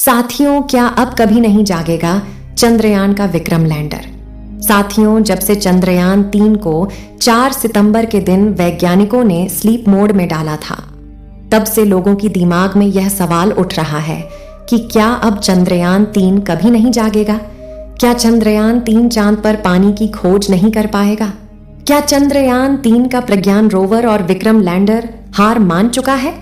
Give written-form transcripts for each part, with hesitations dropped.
साथियों, क्या अब कभी नहीं जागेगा चंद्रयान का विक्रम लैंडर। साथियों, जब से चंद्रयान 3 को 4 सितंबर के दिन वैज्ञानिकों ने स्लीप मोड में डाला था, तब से लोगों की दिमाग में यह सवाल उठ रहा है कि क्या अब चंद्रयान 3 कभी नहीं जागेगा? क्या चंद्रयान 3 चांद पर पानी की खोज नहीं कर पाएगा? क्या चंद्रयान 3 का प्रज्ञान रोवर और विक्रम लैंडर हार मान चुका है?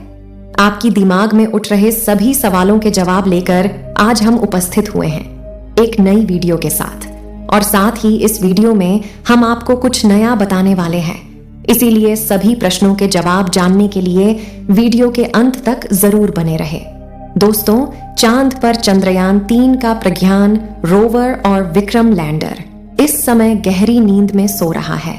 आपकी दिमाग में उठ रहे सभी सवालों के जवाब लेकर आज हम उपस्थित हुए हैं एक नई वीडियो के साथ, और साथ ही इस वीडियो में हम आपको कुछ नया बताने वाले हैं। इसीलिए सभी प्रश्नों के जवाब जानने के लिए वीडियो के अंत तक जरूर बने रहे। दोस्तों, चांद पर चंद्रयान 3 का प्रज्ञान रोवर और विक्रम लैंडर इस समय गहरी नींद में सो रहा है।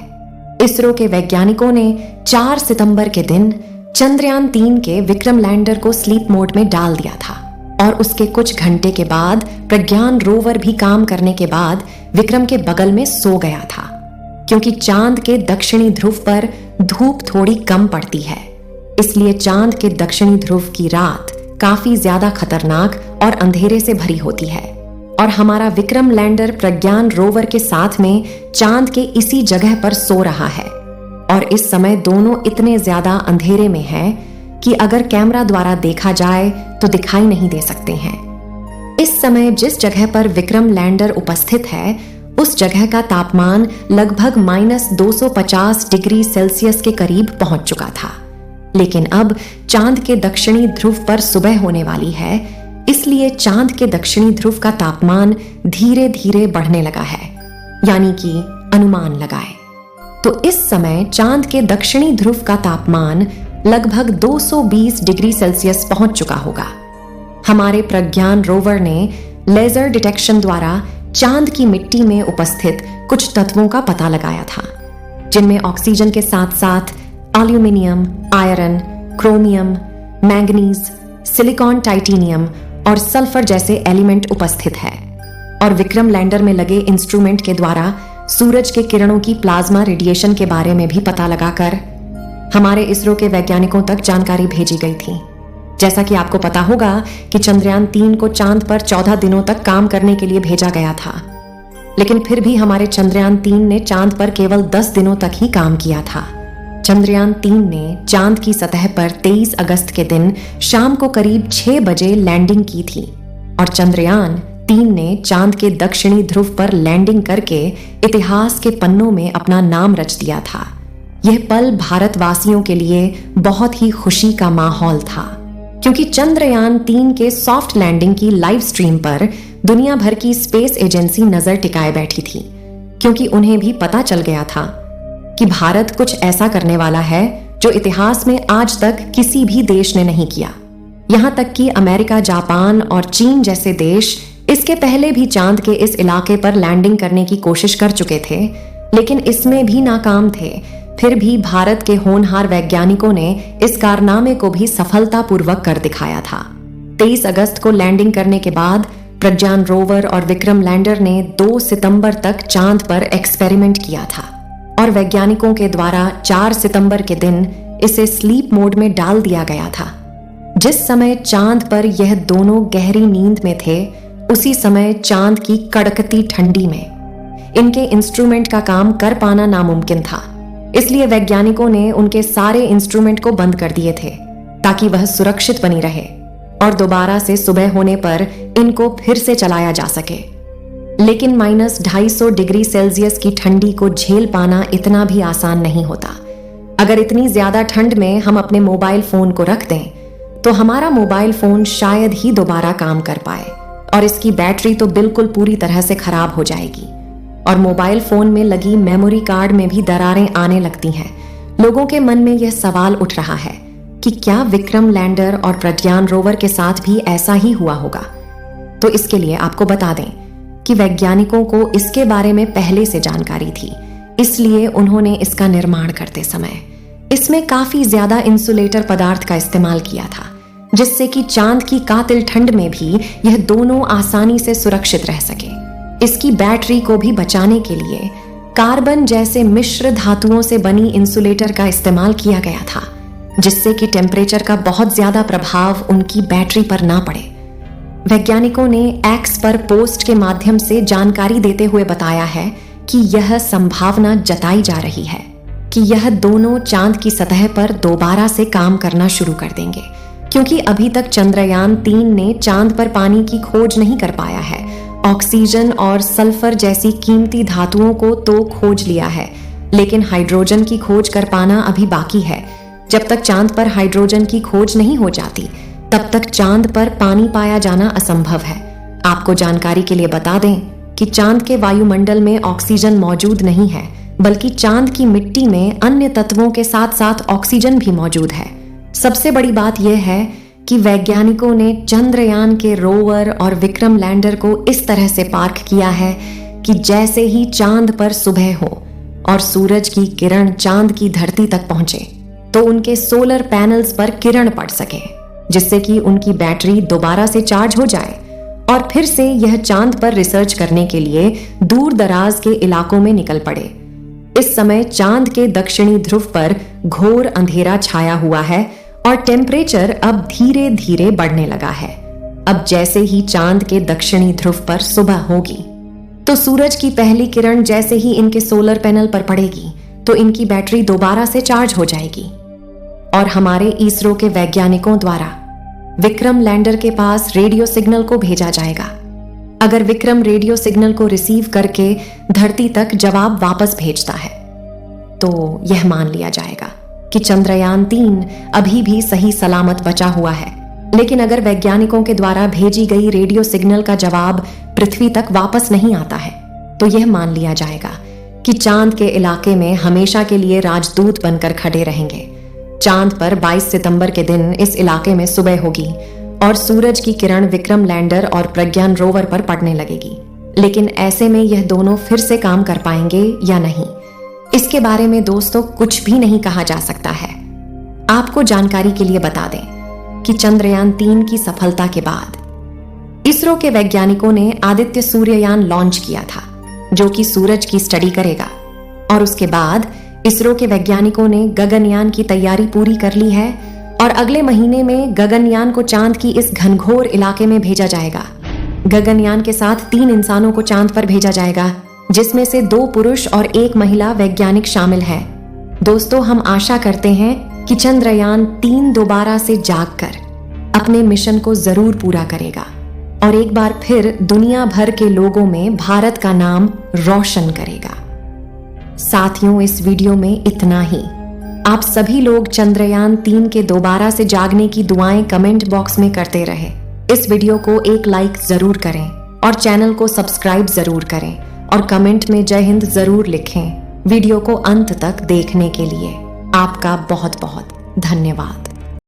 इसरो के वैज्ञानिकों ने 4 सितंबर के दिन चंद्रयान 3 के विक्रम लैंडर को स्लीप मोड में डाल दिया था, और उसके कुछ घंटे के बाद प्रज्ञान रोवर भी काम करने के बाद विक्रम के बगल में सो गया था, क्योंकि चांद के दक्षिणी ध्रुव पर धूप थोड़ी कम पड़ती है। इसलिए चांद के दक्षिणी ध्रुव की रात काफी ज्यादा खतरनाक और अंधेरे से भरी होती है, और हमारा विक्रम लैंडर प्रज्ञान रोवर के साथ में चांद के इसी जगह पर सो रहा है। और इस समय दोनों इतने ज्यादा अंधेरे में हैं कि अगर कैमरा द्वारा देखा जाए तो दिखाई नहीं दे सकते हैं। इस समय जिस जगह पर विक्रम लैंडर उपस्थित है, उस जगह का तापमान लगभग -250 डिग्री सेल्सियस के करीब पहुंच चुका था। लेकिन अब चांद के दक्षिणी ध्रुव पर सुबह होने वाली है, इसलिए चांद के दक्षिणी ध्रुव का तापमान धीरे धीरे बढ़ने लगा है, यानी कि अनुमान लगाए तो इस समय चांद के दक्षिणी ध्रुव का तापमान लगभग 220 डिग्री सेल्सियस पहुंच चुका होगा। हमारे प्रज्ञान रोवर ने लेजर डिटेक्शन द्वारा चांद की मिट्टी में उपस्थित कुछ तत्वों का पता लगाया था, जिनमें ऑक्सीजन के साथ साथ aluminium, iron, chromium, manganese, silicon, titanium और सल्फर जैसे एलिमेंट उपस्थित है। और विक्रम लैंडर में लगे इंस्ट्रूमेंट के द्वारा सूरज के किरणों की प्लाज्मा रेडिएशन के बारे में भी पता लगाकर हमारे इसरो के वैज्ञानिकों तक जानकारी भेजी गई थी। जैसा कि आपको पता होगा कि चंद्रयान 3 को चांद पर 14 दिनों तक काम करने के लिए भेजा गया था, लेकिन फिर भी हमारे चंद्रयान 3 ने चांद पर केवल 10 दिनों तक ही काम किया था। चंद्रयान 3 ने चांद की सतह पर 23 अगस्त के दिन शाम को करीब 6 बजे लैंडिंग की थी, और चंद्रयान 3 ने चांद के दक्षिणी ध्रुव पर लैंडिंग करके इतिहास के पन्नों में अपना नाम रच दिया था। यह पल भारतवासियों के लिए बहुत ही खुशी का माहौल था, क्योंकि चंद्रयान 3 के सॉफ्ट लैंडिंग की लाइव स्ट्रीम पर दुनिया भर की स्पेस एजेंसी नजर टिकाए बैठी थी, क्योंकि उन्हें भी पता चल गया था कि भारत कुछ ऐसा करने वाला है जो इतिहास में आज तक किसी भी देश ने नहीं किया। यहां तक कि अमेरिका, जापान और चीन जैसे देश इसके पहले भी चांद के इस इलाके पर लैंडिंग करने की कोशिश कर चुके थे, लेकिन इसमें भी नाकाम थे। फिर भी भारत के होनहार वैज्ञानिकों ने इस कारनामे को भी सफलतापूर्वक कर दिखाया था। 23 अगस्त को लैंडिंग करने के बाद प्रज्ञान रोवर और विक्रम लैंडर ने 2 सितंबर तक चांद पर एक्सपेरिमेंट किया था, और वैज्ञानिकों के द्वारा 4 सितंबर के दिन इसे स्लीप मोड में डाल दिया गया था। जिस समय चांद पर यह दोनों गहरी नींद में थे, उसी समय चांद की कड़कती ठंडी में इनके इंस्ट्रूमेंट का काम कर पाना नामुमकिन था। इसलिए वैज्ञानिकों ने उनके सारे इंस्ट्रूमेंट को बंद कर दिए थे, ताकि वह सुरक्षित बनी रहे और दोबारा से सुबह होने पर इनको फिर से चलाया जा सके। लेकिन -250 डिग्री सेल्सियस की ठंडी को झेल पाना इतना भी आसान नहीं होता। अगर इतनी ज्यादा ठंड में हम अपने मोबाइल फोन को रख दें, तो हमारा मोबाइल फोन शायद ही दोबारा काम कर पाए, और इसकी बैटरी तो बिल्कुल पूरी तरह से खराब हो जाएगी। और मोबाइल फोन में लगी मेमोरी कार्ड में भी दरारें आने लगती हैं। लोगों के मन में यह सवाल उठ रहा है कि क्या विक्रम लैंडर और प्रज्ञान रोवर के साथ भी ऐसा ही हुआ होगा? तो इसके लिए आपको बता दें कि वैज्ञानिकों को इसके बारे में पहले से जानकारी थी, इसलिए उन्होंने इसका निर्माण करते समय इसमें काफी ज्यादा इंसुलेटर पदार्थ का इस्तेमाल किया था, जिससे कि चांद की कातिल ठंड में भी यह दोनों आसानी से सुरक्षित रह सके। इसकी बैटरी को भी बचाने के लिए कार्बन जैसे मिश्र धातुओं से बनी इंसुलेटर का इस्तेमाल किया गया था, जिससे कि टेम्परेचर का बहुत ज्यादा प्रभाव उनकी बैटरी पर ना पड़े। वैज्ञानिकों ने एक्स पर पोस्ट के माध्यम से जानकारी देते हुए बताया है कि यह संभावना जताई जा रही है कि यह दोनों चांद की सतह पर दोबारा से काम करना शुरू कर देंगे, क्योंकि अभी तक चंद्रयान 3 ने चांद पर पानी की खोज नहीं कर पाया है। ऑक्सीजन और सल्फर जैसी कीमती धातुओं को तो खोज लिया है, लेकिन हाइड्रोजन की खोज कर पाना अभी बाकी है। जब तक चांद पर हाइड्रोजन की खोज नहीं हो जाती, तब तक चांद पर पानी पाया जाना असंभव है। आपको जानकारी के लिए बता दें कि चांद के वायुमंडल में ऑक्सीजन मौजूद नहीं है, बल्कि चांद की मिट्टी में अन्य तत्वों के साथ साथ ऑक्सीजन भी मौजूद है। सबसे बड़ी बात यह है कि वैज्ञानिकों ने चंद्रयान के रोवर और विक्रम लैंडर को इस तरह से पार्क किया है कि जैसे ही चांद पर सुबह हो और सूरज की किरण चांद की धरती तक पहुंचे, तो उनके सोलर पैनल्स पर किरण पड़ सके, जिससे कि उनकी बैटरी दोबारा से चार्ज हो जाए और फिर से यह चांद पर रिसर्च करने के लिए दूर दराज के इलाकों में निकल पड़े। इस समय चांद के दक्षिणी ध्रुव पर घोर अंधेरा छाया हुआ है और टेम्परेचर अब धीरे धीरे बढ़ने लगा है। अब जैसे ही चांद के दक्षिणी ध्रुव पर सुबह होगी, तो सूरज की पहली किरण जैसे ही इनके सोलर पैनल पर पड़ेगी, तो इनकी बैटरी दोबारा से चार्ज हो जाएगी और हमारे इसरो के वैज्ञानिकों द्वारा विक्रम लैंडर के पास रेडियो सिग्नल को भेजा जाएगा। अगर विक्रम रेडियो सिग्नल को रिसीव करके धरती तक जवाब वापस भेजता है, तो यह मान लिया जाएगा कि चंद्रयान 3 अभी भी सही सलामत बचा हुआ है। लेकिन अगर वैज्ञानिकों के द्वारा भेजी गई रेडियो सिग्नल का जवाब पृथ्वी तक वापस नहीं आता है, तो यह मान लिया जाएगा कि चांद के इलाके में हमेशा के लिए राजदूत बनकर खड़े रहेंगे। चांद पर 22 सितंबर के दिन इस इलाके में सुबह होगी और सूरज की किरण विक्रम लैंडर और प्रज्ञान रोवर पर पड़ने लगेगी। लेकिन ऐसे में यह दोनों फिर से काम कर पाएंगे या नहीं, इसके बारे में दोस्तों कुछ भी नहीं कहा जा सकता है। आपको जानकारी के लिए बता दें कि चंद्रयान 3 की सफलता के बाद इसरो के वैज्ञानिकों ने आदित्य सूर्ययान लॉन्च किया था, जो कि सूरज की स्टडी करेगा। और उसके बाद इसरो के वैज्ञानिकों ने गगनयान की तैयारी पूरी कर ली है और अगले महीने में गगनयान को चांद की इस घनघोर इलाके में भेजा जाएगा। गगनयान के साथ 3 इंसानों को चांद पर भेजा जाएगा, जिसमें से 2 पुरुष और 1 महिला वैज्ञानिक शामिल है। दोस्तों, हम आशा करते हैं कि चंद्रयान 3 दोबारा से जागकर अपने मिशन को जरूर पूरा करेगा और एक बार फिर दुनिया भर के लोगों में भारत का नाम रोशन करेगा। साथियों, इस वीडियो में इतना ही। आप सभी लोग चंद्रयान 3 के दोबारा से जागने की दुआएं कमेंट बॉक्स में करते रहे। इस वीडियो को एक लाइक जरूर करें और चैनल को सब्सक्राइब जरूर करें और कमेंट में जय हिंद जरूर लिखें। वीडियो को अंत तक देखने के लिए आपका बहुत बहुत धन्यवाद।